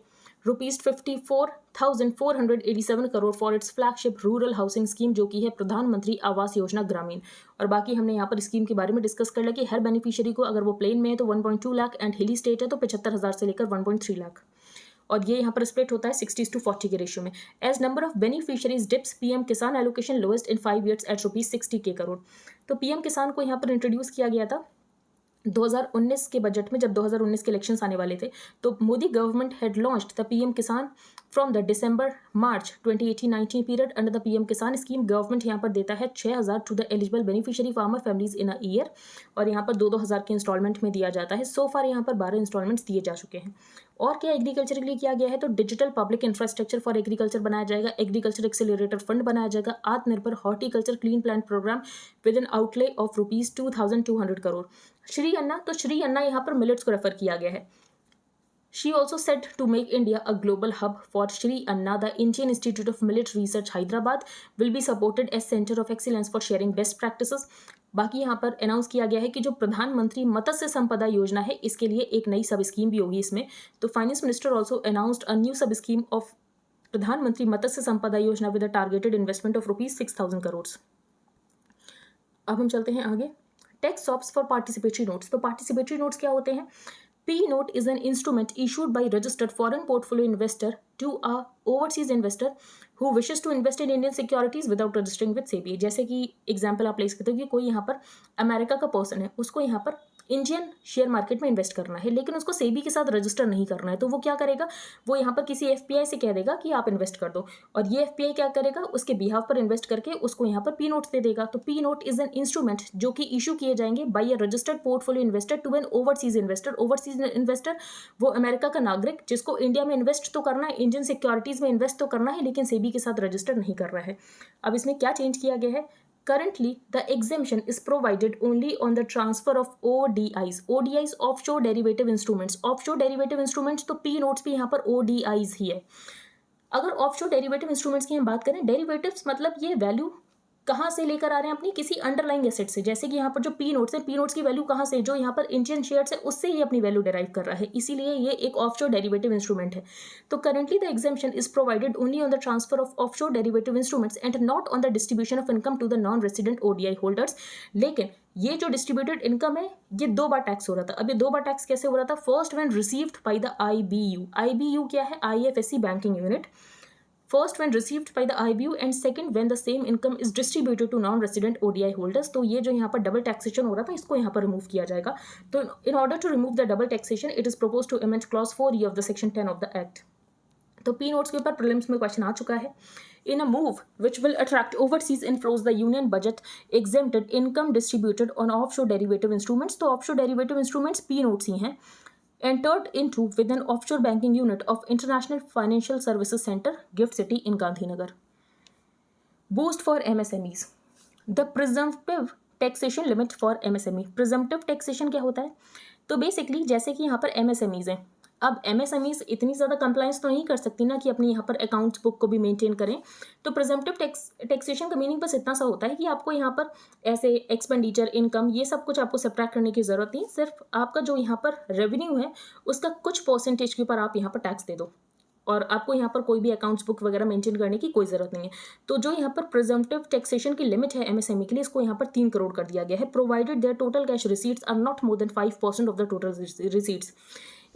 Speaker 1: rupees 54,487 crore for its flagship rural housing scheme, जो कि है प्रधानमंत्री आवास योजना ग्रामीण। और बाकी हमने यहाँ पर स्कीम के बारे में डिस्कस कर लिया कि हर बेनिफिशियरी को अगर वो प्लेन में है तो 1.2 लाख एंड हिली स्टेट है तो 75,000 से लेकर 1.3 लाख। और ये यहाँ पर स्प्लिट होता है 60:40 के रेशियो में। As number of beneficiaries dips PM Kisan allocation lowest in 5 years at rupees 60 crore. तो पीएम किसान को यहाँ पर इंट्रोड्यूस किया गया था 2019 के बजट में। जब 2019 के इलेक्शंस आने वाले थे तो Modi government had launched the PM Kisan from the December March 2018-19 period under the PM Kisan scheme. Government यहाँ पर देता है 6,000 to the eligible beneficiary farmer families in a year, और यहाँ पर 2-2 हज़ार के इंस्टॉलमेंट में दिया जाता है। सो फार यहाँ पर 12 इंस्टॉलमेंट्स दिए जा चुके हैं। और क्या एग्रीकल्चर के लिए किया गया है? तो digital public infrastructure for agriculture बनाया जाएगा, एग्रीकल्चर एक्सेलरेटर फंड बनाया जाएगा, Atmanirbhar horticulture clean plant programme with an outlay of rupees 2,200 crore. Shri Anna, तो श्री अन्ना यहाँ पर मिलेट्स को रेफर किया गया है। She also said to make India a global hub for Shri Anna, the Indian Institute of Millet Research Hyderabad will be supported as Center of Excellence for sharing best practices। बाकी यहाँ पर announce किया गया है कि जो प्रधानमंत्री मत्स्य संपदा योजना है इसके लिए एक नई सब स्कीम भी होगी इसमें। तो finance minister also announced a new सब स्कीम ऑफ प्रधानमंत्री मत्स्य संपदा योजना with a targeted investment of rupees 6,000 crore. अब हम चलते हैं आगे। Tax shops for participatory notes. तो पार्टिसिपेटरी नोट्स क्या होते हैं? P note is an instrument issued by registered foreign portfolio investor to a overseas investor who wishes to invest in Indian securities without registering with SEBI। जैसे कि example आप ले सकते हो कि कोई यहाँ पर अमेरिका का पर्सन है, उसको यहाँ पर इंडियन शेयर मार्केट में इन्वेस्ट करना है, लेकिन उसको सेबी के साथ रजिस्टर नहीं करना है, तो वो क्या करेगा, वो यहाँ पर किसी एफपीआई से कह देगा कि आप इन्वेस्ट कर दो, और ये एफपीआई क्या करेगा, उसके बिहाफ पर इन्वेस्ट करके उसको यहाँ पर पी नोट दे देगा। तो P note is an instrument जो कि इशू किए जाएंगे by a registered portfolio investor to an overseas investor. Overseas investor वो अमेरिका का नागरिक जिसको इंडिया में इन्वेस्ट तो करना है, इंडियन सिक्योरिटीज में इन्वेस्ट तो करना है, लेकिन सेबी के साथ रजिस्टर नहीं कर रहा है। अब इसमें क्या चेंज किया गया है, currently the exemption is provided only on the transfer of ODIs offshore derivative instruments। offshore derivative instruments तो P notes भी यहाँ पर ODIs ही है। अगर ऑफशोर डेरिवेटिव इंस्ट्रूमेंट्स की हम बात करें, डेरिवेटिव्स मतलब ये वैल्यू कहाँ से लेकर आ रहे हैं, अपनी किसी अंडरलाइंग एसेट से, जैसे कि यहाँ पर जो पी नोट्स है, पी नोट्स की वैल्यू कहाँ से, जो यहाँ पर इंडियन शेयर्स है उससे ही अपनी वैल्यू डिराइव कर रहा है, इसीलिए ये एक ऑफशोर डेरिवेटिव इंस्ट्रूमेंट है। तो currently the exemption is provided only on the transfer of offshore derivative instruments and not on the distribution of income to the non resident ODI holders. लेकिन ये जो डिस्ट्रीब्यूटेड इनकम है ये 2 बार tax हो रहा था। अब ये 2 बार टैक्स कैसे हो रहा था, first when received by the IBU। IBU क्या है, IFSC banking unit. First when received by the IBU and second when the same income is distributed to non-resident ODI holders। तो ये जो यहाँ पर डबल टैक्सेशन हो रहा था इसको यहाँ पर रिमूव किया जाएगा। तो in order to remove the double taxation it is proposed to amend clause 4E of the section 10 of the act। तो पी नोट्स के ऊपर प्रीलिम्स में क्वेश्चन आ चुका है। In a move which will attract overseas inflows, the union budget exempted income distributed on offshore derivative instruments। तो offshore derivative instruments P notes ही हैं। Entered into with an offshore banking unit of International Financial Services Center, Gift City in Gandhinagar। Boost for MSMEs। The presumptive taxation limit for MSME। presumptive taxation क्या होता है, तो basically जैसे कि यहाँ पर MSMEs हैं, अब MSMEs इतनी ज़्यादा कंप्लायंस तो नहीं कर सकती ना कि अपनी यहाँ पर अकाउंट्स बुक को भी मेंटेन करें। तो प्रिजम्पटिव टैक्सेशन का मीनिंग बस इतना सा होता है कि आपको यहाँ पर ऐसे एक्सपेंडिचर, इनकम, ये सब कुछ आपको सब्ट्रैक्ट करने की ज़रूरत नहीं, सिर्फ आपका जो यहाँ पर रेवेन्यू है उसका कुछ परसेंटेज के ऊपर आप यहाँ पर टैक्स दे दो, और आपको यहाँ पर कोई भी अकाउंट्स बुक वगैरह मेंटेन करने की कोई ज़रूरत नहीं है। तो जो यहाँ पर प्रिजम्पटिव टैक्सेशन की लिमिट है MSME के लिए, इसको यहाँ पर 3 करोड़ कर दिया गया है, provided their total cash receipts are not more than 5% of the total receipts.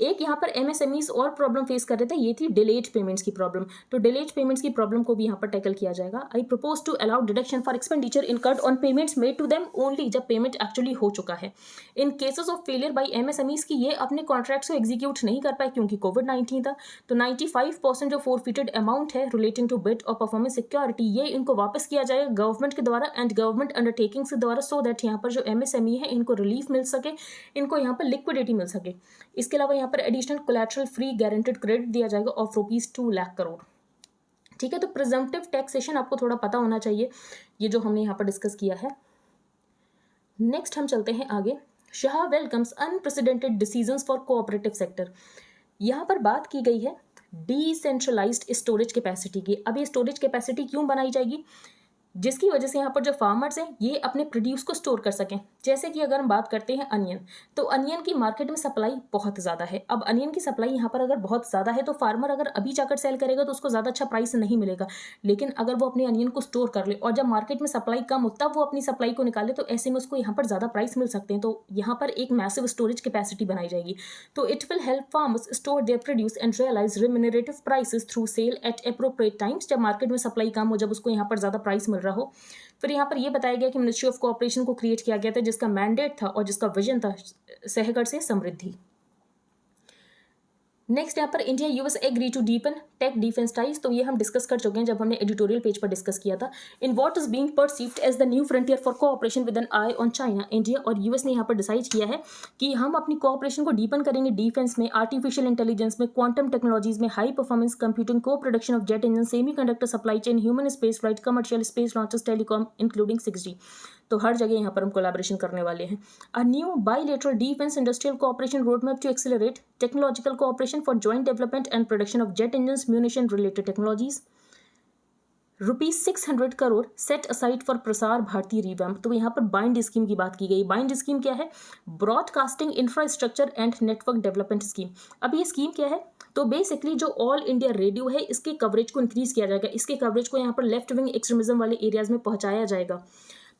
Speaker 1: एक यहाँ पर MSMEs और प्रॉब्लम फेस कर रहे थे, ये थी डिलेड पेमेंट्स की प्रॉब्लम। तो डिलेड पेमेंट्स की प्रॉब्लम को भी यहाँ पर टैकल किया जाएगा। I propose to allow deduction for expenditure incurred on payments made to them only जब पेमेंट एक्चुअली हो चुका है। In cases of failure by MSMEs की ये अपने कॉन्ट्रैक्ट्स को एग्जीक्यूट नहीं कर पाए क्योंकि कोविड-19 था, तो 95% जो फोरफिटेड अमाउंट है रिलेटिंग टू बिड और परफॉर्मेंस सिक्योरिटी, ये इनको वापस किया जाएगा गवर्नमेंट के द्वारा एंड गवर्नमेंट अंडरटेकिंग्स के द्वारा, सो दैट यहाँ पर जो MSME है इनको रिलीफ मिल सके, इनको यहाँ पर लिक्विडिटी मिल सके। इसके अलावा यहाँ पर additional collateral free guaranteed credit दिया जाएगा ऑफ ₹2 लाख करोड़। ठीक है, तो प्रिजम्पटिव टैक्सेशन आपको थोड़ा पता होना चाहिए, ये जो हमने यहाँ पर डिस्कस किया है। नेक्स्ट हम चलते हैं आगे। Shah welcomes unprecedented decisions for cooperative sector. यहाँ पर बात की गई है डिसेंट्रलाइज्ड स्टोरेज कैपेसिटी की। अब ये स्टोरेज कैपेसिटी क्यों बनाई जाएगी, जिसकी वजह से यहाँ पर जो फार्मर्स हैं ये अपने प्रोड्यूस को स्टोर कर सकें। जैसे कि अगर हम बात करते हैं अनियन, तो अनियन की मार्केट में सप्लाई बहुत ज़्यादा है। अब अनियन की सप्लाई यहाँ पर अगर बहुत ज़्यादा है तो फार्मर अगर अभी जाकर सेल करेगा तो उसको ज़्यादा अच्छा प्राइस नहीं मिलेगा, लेकिन अगर वो अपने अनियन को स्टोर कर ले और जब मार्केट में सप्लाई कम हो तब वो अपनी सप्लाई को निकाले, तो ऐसे में उसको यहाँ पर ज़्यादा प्राइस मिल सकते हैं। तो यहाँ पर एक मैसिव स्टोरेज कैपेसिटी बनाई जाएगी। तो it will help farmers store their produce and realise remunerative prices through sale at appropriate times, जब मार्केट में सप्लाई कम हो, जब उसको यहाँ पर ज़्यादा प्राइस मिल रहा हो। फिर यहाँ पर यह बताया गया कि मिनिस्ट्री ऑफ कोऑपरेशन को क्रिएट किया गया था, जिसका मैंडेट था और जिसका विजन था सहकर से समृद्धि। नेक्स्ट यहाँ पर India US agree to deepen tech defence ties. तो ये हम डिस्कस कर चुके हैं जब हमने एडिटोरियल पेज पर डिस्कस किया था। In what is being perceived as the new frontier for cooperation with an eye on China, India और यूएस ने यहाँ पर डिसाइड किया है कि हम अपनी कोऑपरेशन को डीपन करेंगे डिफेंस में, आर्टिफिशियल इंटेलिजेंस में, क्वांटम टेक्नोलॉजीज में, हाई परफॉर्मेंस कंप्यूटिंग, को production of jet engine, semiconductor supply chain, human space flight, commercial space launches, telecom including 6G। तो हर जगह यहाँ पर हम कोलैबोरेशन करने वाले हैं। A new bilateral defence industrial cooperation roadmap to accelerate technological cooperation for joint development and production of jet engines, munition related technologies. ₹600 crore set aside for Prasar Bharati revamp. तो यहाँ पर बाइंड स्कीम की बात की गई। बाइंड स्कीम क्या है, broadcasting infrastructure and network development scheme. अब ये स्कीम क्या है, तो बेसिकली जो ऑल इंडिया रेडियो है इसके कवरेज को इंक्रीज किया जाएगा, इसके कवरेज को यहाँ पर लेफ्ट विंग एक्सट्रीमिज्म वाले एरियाज में पहुंचाया जाएगा।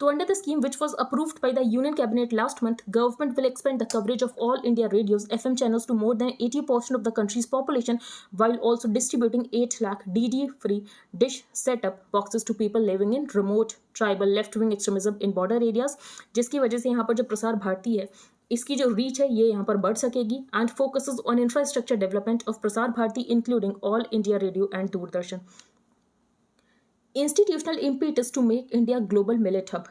Speaker 1: So under the scheme which was approved by the Union Cabinet last month, government will expand the coverage of all India radios FM channels to more than 80% of the country's population, while also distributing 8 lakh DD-free dish setup boxes to people living in remote, tribal, left-wing extremism in border areas, जिसकी वजह से यहाँ पर जो प्रसार भारती है इसकी जो reach है ये यहाँ पर बढ़ सकेगी and focuses on infrastructure development of Prasar Bharati including all India radio and Doordarshan. Institutional impetus to make India global millet hub.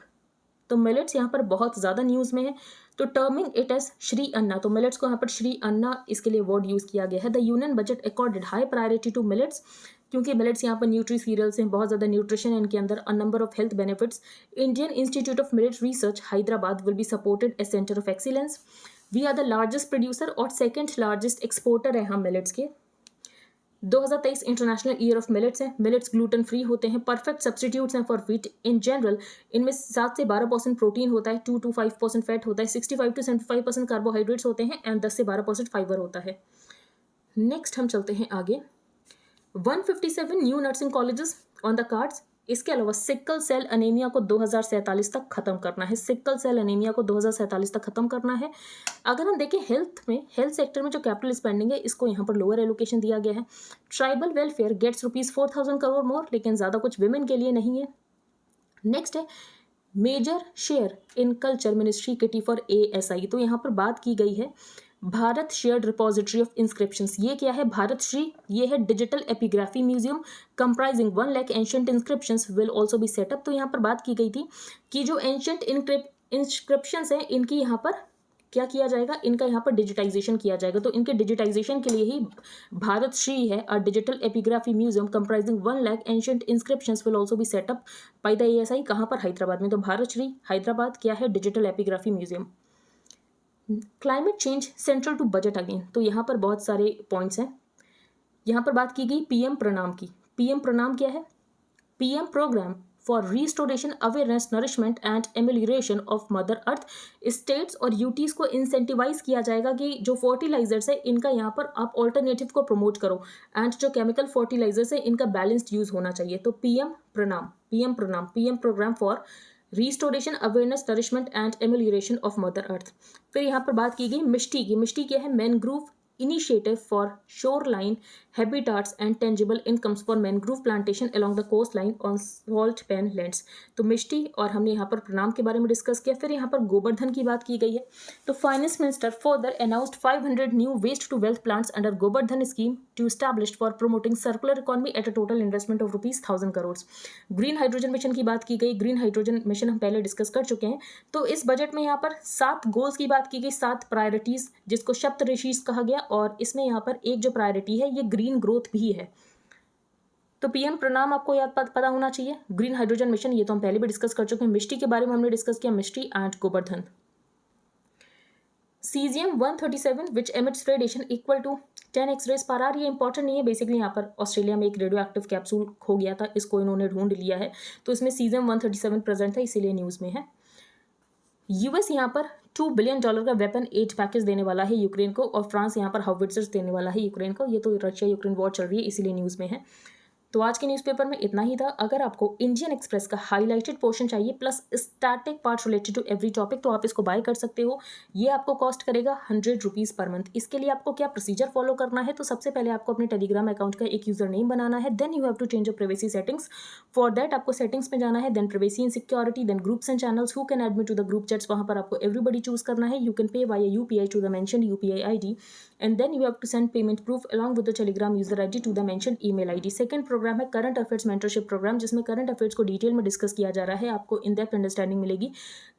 Speaker 1: तो मिलेट्स यहाँ पर बहुत ज़्यादा न्यूज़ में है, तो terming it as Shri Anna, तो मिलेट्स को यहाँ पर श्री अन्ना इसके लिए वर्ड यूज़ किया गया है। The union budget accorded high priority to millets, क्योंकि मिलेट्स यहाँ पर न्यूट्री सीरियल्स हैं, बहुत ज़्यादा न्यूट्रिशन है इनके अंदर, a number of health benefits. Indian Institute of Millet Research Hyderabad will be supported a centre of excellence. We are the largest producer और सेकेंड लार्जेस्ट एक्सपोर्टर है हम मिलेट्स के। 2023 इंटरनेशनल ईयर ऑफ मिलेट्स है। Millets gluten free होते हैं, perfect substitutes हैं for wheat in general. इनमें 7 से 12% प्रोटीन होता है, 2 to 5% फैट होता है, 65 to 75% कार्बोहाइड्रेट्स होते हैं एंड 10 से 12% फाइबर होता है। नेक्स्ट हम चलते हैं आगे। 157 new nursing colleges on the cards. इसके अलावा सिक्कल सेल अनीमिया को 2047 तक खत्म करना है। सिक्कल सेल अनीमिया को 2047 तक खत्म करना है। अगर हम देखें हेल्थ सेक्टर में जो कैपिटल स्पेंडिंग है इसको यहाँ पर लोअर एलोकेशन दिया गया है। ट्राइबल वेलफेयर गेट्स ₹4,000 करोड़ मोर, लेकिन ज़्यादा कुछ विमेन के लिए नहीं है। नेक्स्ट है major share in culture ministry kitty for ASI। तो यहाँ पर बात की गई है Bharat shared repository of inscriptions. ये क्या है? भारत श्री, ये है digital epigraphy museum comprising 1 lakh ancient inscriptions will also be set up. तो यहाँ पर बात की गई थी कि जो एंशियंट इंस्क्रिप्शंस हैं इनकी यहाँ पर क्या किया जाएगा, इनका यहाँ पर डिजिटाइजेशन किया जाएगा। तो इनके डिजिटाइजेशन के लिए ही भारत श्री है, a digital epigraphy museum comprising 1 lakh ancient inscriptions will also be setup by the ASI। कहाँ पर? हैदराबाद में। तो भारत श्री हैदराबाद क्या है? Digital epigraphy museum. Climate change central to budget again. तो यहाँ पर बहुत सारे पॉइंट्स हैं। यहाँ पर बात की गई PM प्रणाम की। PM प्रणाम क्या है? PM programme for restoration awareness nourishment and amelioration of mother earth. States और यूटीज को इंसेंटिवाइज किया जाएगा कि जो फर्टिलाइजर्स है इनका यहाँ पर आप ऑल्टरनेटिव को प्रमोट करो एंड जो केमिकल फर्टिलाइजर्स है इनका बैलेंस्ड यूज होना चाहिए। तो PM programme for restoration awareness nourishment and amelioration of mother earth. फिर यहाँ पर बात की गई मिष्टी की। मिष्टी क्या है? Mangrove initiative for shoreline habitats and tangible incomes for mangrove plantation along the coast line on salt pan lands. तो मिष्टी और हमने यहाँ पर प्रणाम के बारे में डिस्कस किया। फिर यहाँ पर गोवर्धन की बात की गई है। तो finance minister further announced 500 new waste to wealth plants under Gobardhan scheme to established for promoting circular economy at a total investment of ₹1000 crore. Green hydrogen mission की बात की गई। ग्रीन हाइड्रोजन मिशन हम पहले डिस्कस कर चुके हैं। तो इस बजट में यहाँ पर 7 गोल्स की बात की गई, 7 प्रायोरिटीज जिसको सप्तऋषिज कहा गया, और इसमें यहाँ पर एक जो प्रायोरिटी है ये ग्रीन ग्रोथ भी है। तो PM प्रणाम आपको याद पता होना चाहिए। ग्रीन हाइड्रोजन मिशन ये तो हम पहले भी डिस्कस कर चुके हैं। मिष्टी के बारे में हमने डिस्कस किया, Mishti and Govardhan. Cesium 137 which emits radiation equal to 10 x-rays per hour. ये इंपॉर्टेंट नहीं है, बेसिकली यहाँ पर ऑस्ट्रेलिया में एक रेडियो एक्टिव कैप्सूल खो गया था, इसको इन्होंने ढूंढ लिया है, तो इसमें Cesium 137 प्रेजेंट था, इसीलिए न्यूज़ में है। US यहाँ पर $2 बिलियन का वेपन एड पैकेज देने वाला है यूक्रेन को, और फ्रांस यहाँ पर हाउविट्जर्स देने वाला है यूक्रेन को। ये तो रशिया यूक्रेन वॉर चल रही है, इसीलिए न्यूज़ में है। तो आज के न्यूज़पेपर में इतना ही था। अगर आपको इंडियन एक्सप्रेस का हाईलाइटेड पोर्शन चाहिए plus static part related to every topic, तो आप इसको बाय कर सकते हो। ये आपको कॉस्ट करेगा ₹100 पर मंथ। इसके लिए आपको क्या प्रोसीजर फॉलो करना है? तो सबसे पहले आपको अपने टेलीग्राम अकाउंट का एक यूजर नेम बनाना है, then you have to change your privacy settings. For that आपको सेटिंग्स में जाना है, then privacy and security, then groups and channels, who can add me to the group chats, वहाँ पर आपको एवरीबडी चूज करना है। You can pay via UPI to the mentioned UPI ID, and then you have to send payment proof along with the telegram user ID to the mentioned email ID। Second programme है current affairs mentorship programme, जिसमें current affairs को detail में discuss किया जा रहा है। आपको in depth understanding मिलेगी।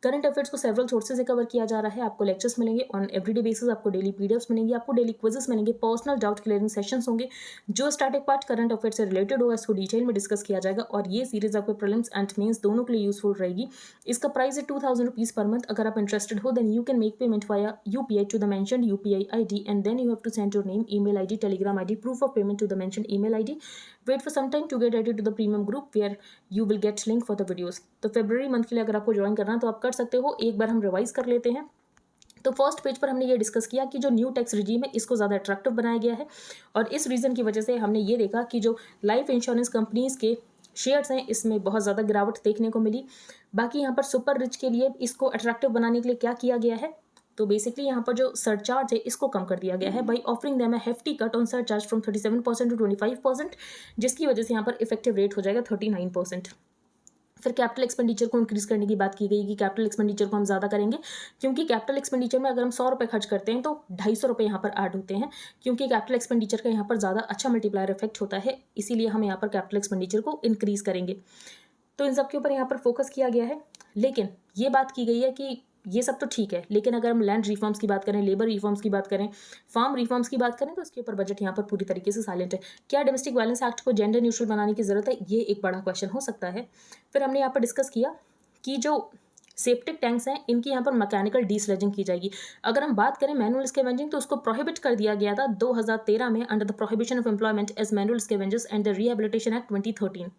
Speaker 1: करंट अफेयर्स को सेवरल सोर्सेज से कवर किया जा रहा है। आपको लेक्चर्स मिलेंगे ऑन एवरीडे बेसिस, आपको डेली PDFs मिलेंगी, आपको डेली क्विजेस मिलेंगे, पर्सनल डाउट क्लियरिंग सेशंस होंगे। जो स्टैटिक पार्ट करंट अफेयर्स से रिलेटेड होगा इसको डिटेल में डिस्कस किया जाएगा, और ये सीरीज आपको प्रीलिम्स एंड मेंस दोनों के लिए यूजफुल रहेगी। इसका प्राइस है ₹2000 पर मंथ। अगर आप इंटरेस्टेड हो then you can make payment via UPI to the mentioned UPI ID, and then you have to send your name, email ID, telegram ID, proof of payment to the mentioned email ID. Wait for some time to get added to the premium group where you will get link for the videos। तो फरवरी month के लिए अगर आपको join करना है तो आप कर सकते हो। एक बार हम रिवाइज कर लेते हैं। तो फर्स्ट पेज पर हमने ये डिस्कस किया कि जो न्यू टैक्स रिजीम है इसको ज़्यादा अट्रैक्टिव बनाया गया है, और इस रीज़न की वजह से हमने ये देखा कि जो लाइफ इंश्योरेंस कंपनीज़ के शेयर्स हैं इसमें बहुत ज़्यादा गिरावट देखने को मिली। बाकी यहाँ पर सुपर रिच के लिए इसको अट्रैक्टिव बनाने के लिए क्या किया गया है, तो बेसिकली यहाँ पर जो सरचार्ज है इसको कम कर दिया गया है by offering them a hefty cut on surcharge from 37% to 25%, जिसकी वजह से यहाँ पर इफेक्टिव रेट हो जाएगा 39%। फिर कैपिटल एक्सपेंडिचर को इंक्रीज करने की बात की गई कि कैपिटल एक्सपेंडिचर को हम ज़्यादा करेंगे, क्योंकि कैपिटल एक्सपेंडिचर में अगर हम 100 रुपये खर्च करते हैं तो 250 रुपये यहाँ पर ऐड होते हैं, क्योंकि कैपिटल एक्सपेंडिचर का यहाँ पर ज़्यादा अच्छा मल्टीप्लायर इफेक्ट होता है, इसीलिए हम यहाँ पर कैपिटल एक्सपेंडिचर को इंक्रीज करेंगे। तो इन सब के ऊपर यहाँ पर फोकस किया गया है। लेकिन ये बात की गई है कि ये सब तो ठीक है, लेकिन अगर हम लैंड रिफॉर्म्स की बात करें, लेबर रिफॉर्म्स की बात करें, फार्म रिफॉर्म्स की बात करें, तो इसके ऊपर बजट यहाँ पर पूरी तरीके से साइलेंट है। क्या डोमेस्टिक वायलेंस एक्ट को जेंडर न्यूट्रल बनाने की ज़रूरत है? ये एक बड़ा क्वेश्चन हो सकता है। फिर हमने यहाँ पर डिस्कस किया कि जो सेप्टिक टैंक्स हैं इनकी यहाँ पर मैकेनिकल डीस्लेजिंग की जाएगी। अगर हम बात करें मैनुअल स्कैवेंजिंग तो उसको प्रोहिबिट कर दिया गया था 2013 में under the prohibition of employment as manual scavengers and the rehabilitation act 2013।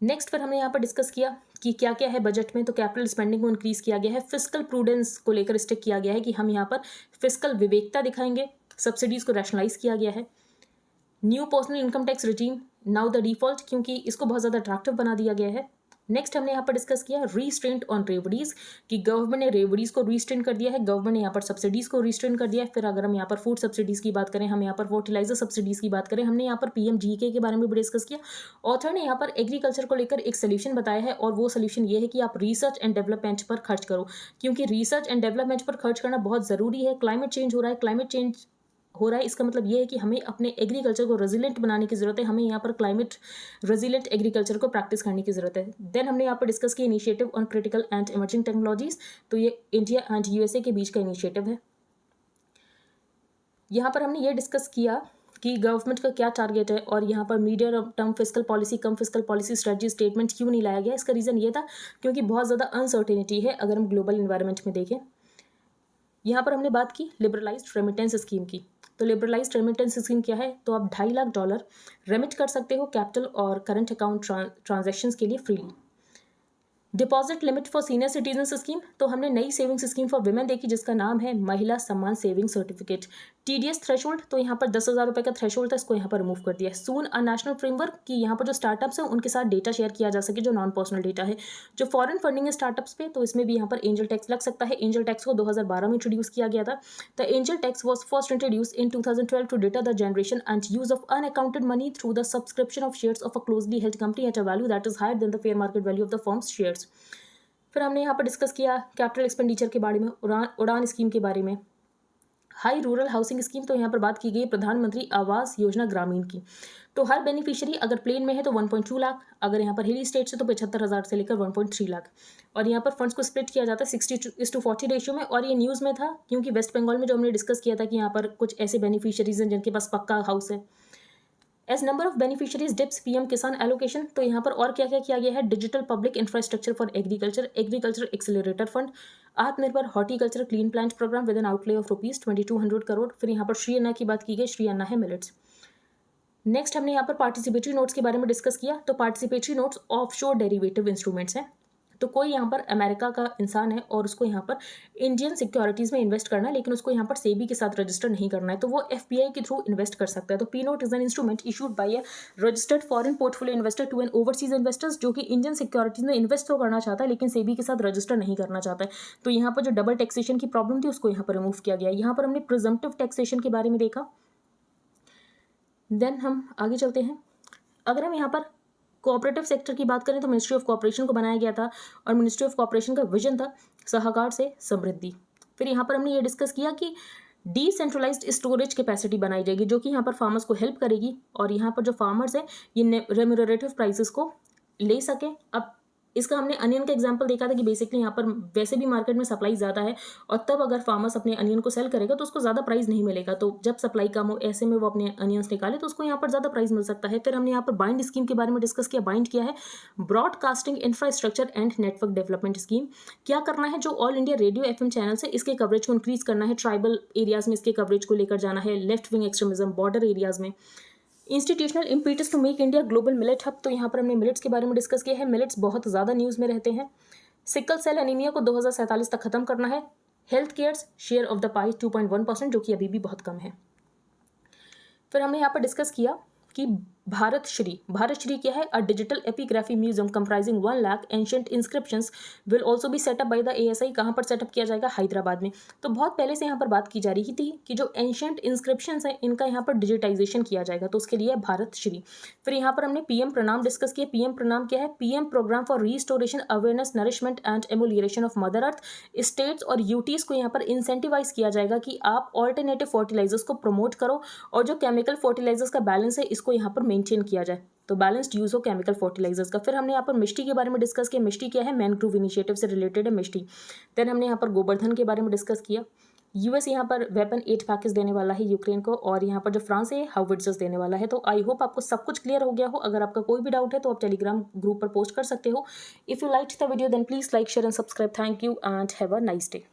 Speaker 1: Next फिर हमने यहाँ पर डिस्कस किया कि क्या क्या है बजट में। तो कैपिटल स्पेंडिंग को इंक्रीज किया गया है, फिस्कल प्रूडेंस को लेकर स्टिक किया गया है कि हम यहाँ पर फिस्कल विवेकता दिखाएंगे, सब्सिडीज को रैशनलाइज किया गया है। New personal income tax regime now the default, क्योंकि इसको बहुत ज़्यादा अट्रैक्टिव बना दिया गया है। नेक्स्ट हमने यहाँ पर डिस्कस किया रीस्ट्रेंट ऑन रेवडीज, कि गवर्नमेंट ने रेवडीज को रीस्ट्रेंट कर दिया है, गवर्नमेंट ने यहाँ पर सब्सिडीज को रीस्ट्रेंट कर दिया है। फिर अगर हम यहाँ पर फूड सब्सिडीज की बात करें, हम यहाँ पर फर्टिलाइजर सब्सिडीज की बात करें, हमने यहाँ पर PMGK के बारे में भी डिस्कस किया। ऑथर ने यहाँ पर एग्रीकल्चर को लेकर एक सोल्यूशन बताया है, और वो सोल्यूशन ये है कि आप रिसर्च एंड डेवलपमेंट पर खर्च करो, क्योंकि रिसर्च एंड डेवलपमेंट पर खर्च करना बहुत ज़रूरी है। क्लाइमेट चेंज हो रहा है, क्लाइमेट चेंज हो रहा है, इसका मतलब ये है कि हमें अपने एग्रीकल्चर को रेजिलेंट बनाने की ज़रूरत है, हमें यहाँ पर क्लाइमेट रेजिलेंट एग्रीकल्चर को प्रैक्टिस करने की ज़रूरत है। देन हमने यहाँ पर डिस्कस किया initiative on critical and emerging technologies, तो ये इंडिया एंड USA के बीच का इनिशिएटिव है। यहाँ पर हमने ये डिस्कस किया कि गवर्नमेंट का क्या टारगेट है, और यहाँ पर मीडियम टर्म फिस्कल पॉलिसी, कम फिस्कल पॉलिसी स्ट्रेटजी स्टेटमेंट क्यों नहीं लाया गया। इसका रीज़न ये था क्योंकि बहुत ज़्यादा अनसर्टेनिटी है अगर हम ग्लोबल इन्वायरमेंट में देखें। यहाँ पर हमने बात की लिबरलाइज्ड रेमिटेंस स्कीम की। तो लिबरलाइज्ड रेमिटेंस स्कीम क्या है? तो आप $2.5 लाख रेमिट कर सकते हो कैपिटल और करंट अकाउंट ट्रांजैक्शंस के लिए freely. Deposit limit for senior citizen scheme, तो हमने नई सेविंग्स स्कीम फॉर विमेन देखी जिसका नाम है Mahila Samman saving certificate. TDS threshold, तो यहाँ पर 10,000 रुपये का थ्रेशोल्ड था, इसको यहाँ पर रिमूव कर दिया है। सून अ नेशनल फ्रेमवर्क कि यहाँ पर जो स्टार्टअप्स हैं उनके साथ डेटा शेयर किया जा सके जो नॉन पर्सनल डेटा है। जो फॉरेन फंडिंग है स्टार्टअप्स पे, तो इसमें भी यहाँ पर एंजल टैक्स लग सकता है। एंजल टैक्स को 2012 में इंट्रोड्यूस किया गया था। The angel tax was first introduce in 2012 to deter the generation and use of unaccounted money through the subscription of shares of a closely held company at a value that is higher than the fair market value of the firm's shares। फिर हमने यहाँ पर discuss किया capital expenditure के बारे में, उड़ान scheme के बारे में। हाई रूरल हाउसिंग स्कीम, तो यहाँ पर बात की गई प्रधानमंत्री आवास योजना ग्रामीण की। तो हर बेनिफिशियरी अगर प्लेन में है तो 1.2 लाख, अगर यहाँ पर हिली स्टेट से तो 75,000 से लेकर 1.3 लाख। और यहाँ पर फंड्स को स्प्लिट किया जाता है 60:40 रेशियो में। और ये न्यूज़ में था क्योंकि वेस्ट बंगाल में जो हमने डिस्कस किया था कि यहाँ पर कुछ ऐसे बेनिफिशियरीज हैं जिनके पास पक्का हाउस है। As number of beneficiaries dips PM Kisan allocation, तो यहाँ पर और क्या क्या किया गया है? Digital public infrastructure for agriculture, agriculture accelerator fund, Atmanirbhar horticulture clean plant programme with an outlay of ₹2200 crore. फिर यहाँ पर श्री अन्ना की बात की गई, श्री अन्ना है मिलेट्स। नेक्स्ट हमने यहाँ पर पार्टिसिपेटरी नोट्स के बारे में डिस्कस किया। तो participatory notes offshore derivative instruments हैं। तो कोई यहाँ पर अमेरिका का इंसान है और उसको यहाँ पर इंडियन सिक्योरिटीज़ में इन्वेस्ट करना है, लेकिन उसको यहाँ पर सेबी के साथ रजिस्टर नहीं करना है, तो वो FBI के थ्रू इन्वेस्ट कर सकता है। तो P note is an instrument issued by a registered foreign portfolio investor to an overseas investors, जो कि इंडियन सिक्योरिटीज़ में इन्वेस्ट तो करना चाहता है लेकिन सेबी के साथ रजिस्टर नहीं करना चाहता है। तो यहाँ पर जो डबल टैक्सेशन की प्रॉब्लम थी उसको यहाँ पर रिमूव किया गया। यहाँ पर हमने प्रिजम्पटिव टैक्सेशन के बारे में देखा। देन हम आगे चलते हैं। अगर हम यहाँ पर कोऑपरेटिव सेक्टर की बात करें तो मिनिस्ट्री ऑफ कॉर्पोरेशन को बनाया गया था, और मिनिस्ट्री ऑफ कॉर्पोरेशन का विजन था सहकार से समृद्धि। फिर यहाँ पर हमने ये डिस्कस किया कि डिसेंट्रलाइज्ड स्टोरेज कैपेसिटी बनाई जाएगी जो कि यहाँ पर फार्मर्स को हेल्प करेगी, और यहाँ पर जो फार्मर्स है ये रेम्यूनरेटिव प्राइसेस को ले सकें। अब इसका हमने अनियन का एग्जांपल देखा था कि बेसिकली यहाँ पर वैसे भी मार्केट में सप्लाई ज़्यादा है, और तब अगर फार्मर्स अपने अनियन को सेल करेगा तो उसको ज़्यादा प्राइस नहीं मिलेगा। तो जब सप्लाई कम हो ऐसे में वो अपने अनियंस निकाले तो उसको यहाँ पर ज़्यादा प्राइस मिल सकता है। फिर हमने यहाँ पर बाइंड स्कीम के बारे में डिस्कस किया। बाइंड किया है broadcasting infrastructure and network development scheme. क्या करना है? जो all India radio FM channel है इसके कवरेज को इंक्रीज करना है, ट्राइबल एरियाज में इसके कवरेज को लेकर जाना है, left wing extremism border areas में। Institutional impetus to make India global millet hub, तो यहाँ पर हमने मिलेट्स के बारे में डिस्कस किया है। मिलेट्स बहुत ज़्यादा न्यूज़ में रहते हैं। सिकल सेल एनीमिया को 2047 तक खत्म करना है। Health care's share of the pie 2.1%, जो कि अभी भी बहुत कम है। फिर हमने यहाँ पर डिस्कस किया कि भारत श्री क्या है? A digital epigraphy museum comprising 1 lakh ancient inscriptions will also be setup by the ASI. कहाँ पर सेटअप किया जाएगा? हैदराबाद में। तो बहुत पहले से यहाँ पर बात की जा रही थी कि जो एंशंट इंस्क्रिप्शंस हैं इनका यहाँ पर डिजिटाइजेशन किया जाएगा, तो उसके लिए भारत श्री। फिर यहाँ पर हमने पीएम प्रणाम डिस्कस किया। पीएम प्रणाम क्या है? PM programme for restoration awareness nourishment and amelioration of mother earth. States और यूटीज को यहाँ पर इंसेंटिवाइज किया जाएगा कि आप ऑल्टरनेटिव फर्टिलाइजर्स को प्रमोट करो और जो केमिकल फर्टिलाइजर्स का बैलेंस है इसको यहाँ पर मेंटेन किया जाए, तो बैलेंस्ड यूज हो केमिकल फर्टिलाइजर्स का। फिर हमने यहाँ पर मिष्टी के बारे में डिस्कस किया। मिष्टी क्या है? मैनग्रोव इनिशिएटिव से रिलेटेड है मिष्टी। देन हमने यहाँ पर गोवर्धन के बारे में डिस्कस किया। यूएस यहाँ पर वेपन 8 पैकेज देने वाला है यूक्रेन को, और यहाँ पर जो फ्रांस है हाउविट्जर्स देने वाला है। तो आई होप आपको सब कुछ क्लियर हो गया हो। अगर आपका कोई भी डाउट है तो आप टेलीग्राम ग्रुप पर पोस्ट कर सकते हो। If you like the video then please like share and subscribe. Thank you and have a nice day.